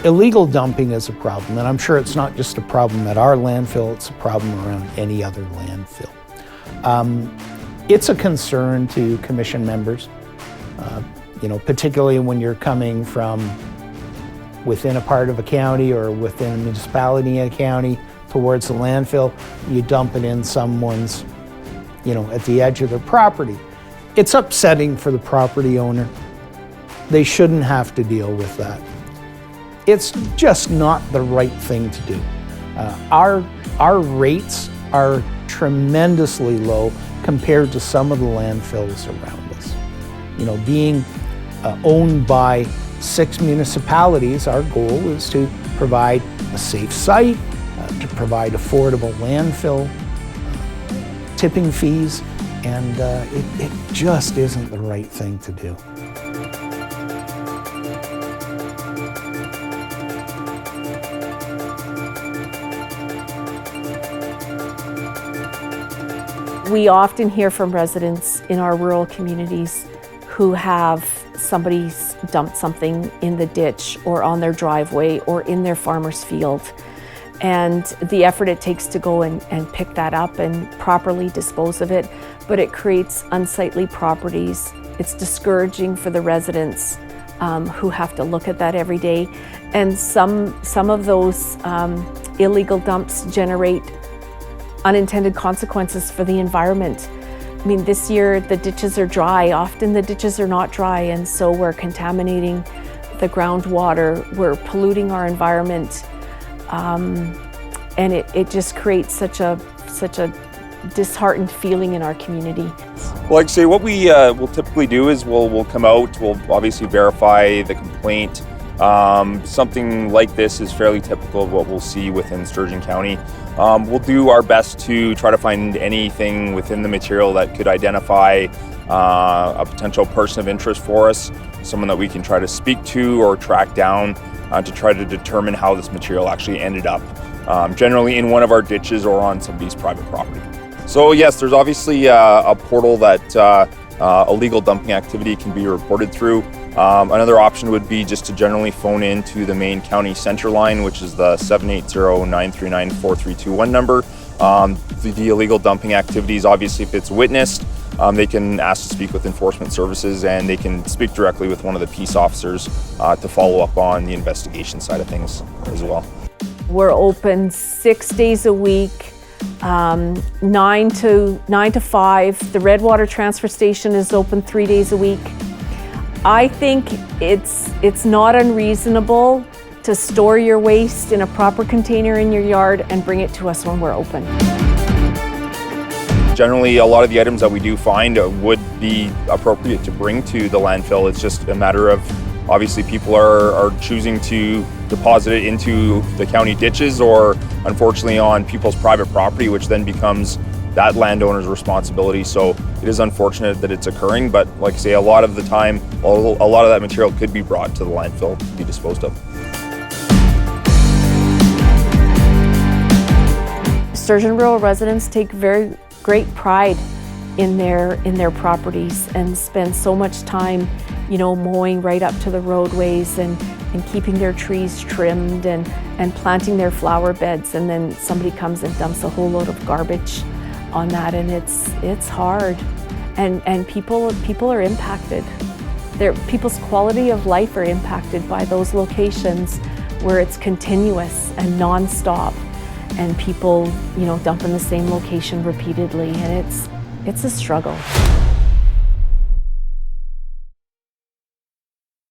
Illegal dumping is a problem, and I'm sure it's not just a problem at our landfill, it's a problem around any other landfill. It's a concern to commission members, particularly when you're coming from within a part of a county or within a municipality in a county towards the landfill. You dump it in someone's, at the edge of their property. It's upsetting for the property owner. They shouldn't have to deal with that. It's just not the right thing to do. Our rates are tremendously low compared to some of the landfills around us. Being owned by 6 municipalities, our goal is to provide a safe site, to provide affordable landfill, tipping fees, and it just isn't the right thing to do. We often hear from residents in our rural communities who have somebody dumped something in the ditch or on their driveway or in their farmer's field. And the effort it takes to go and pick that up and properly dispose of it, but it creates unsightly properties. It's discouraging for the residents who have to look at that every day. And some of those illegal dumps generate unintended consequences for the environment. I mean, this year the ditches are dry. Often the ditches are not dry, and so we're contaminating the groundwater, we're polluting our environment, and it just creates such a disheartened feeling in our community. Well, like I say, what we will typically do is we'll come out, we'll obviously verify the complaint. Something like this is fairly typical of what we'll see within Sturgeon County. We'll do our best to try to find anything within the material that could identify a potential person of interest for us, someone that we can try to speak to or track down to try to determine how this material actually ended up, generally in one of our ditches or on somebody's private property. So yes, there's obviously a portal that illegal dumping activity can be reported through. Another option would be just to generally phone in to the main county center line, which is the 780-939-4321 number. The illegal dumping activities, obviously if it's witnessed, they can ask to speak with enforcement services, and they can speak directly with one of the peace officers to follow up on the investigation side of things as well. We're open 6 days a week, 9 to 5. The Redwater transfer station is open 3 days a week. I think it's not unreasonable to store your waste in a proper container in your yard and bring it to us when we're open. Generally, a lot of the items that we do find would be appropriate to bring to the landfill. It's just a matter of, obviously, people are choosing to deposit it into the county ditches or, unfortunately, on people's private property, which then becomes that landowner's responsibility. So it is unfortunate that it's occurring, but like I say, a lot of the time, a lot of that material could be brought to the landfill to be disposed of. Sturgeon rural residents take very great pride in their properties and spend so much time, mowing right up to the roadways and keeping their trees trimmed and planting their flower beds, and then somebody comes and dumps a whole load of garbage on that, and it's hard, and people are impacted. People's quality of life are impacted by those locations where it's continuous and non-stop, and people dump in the same location repeatedly, and it's a struggle.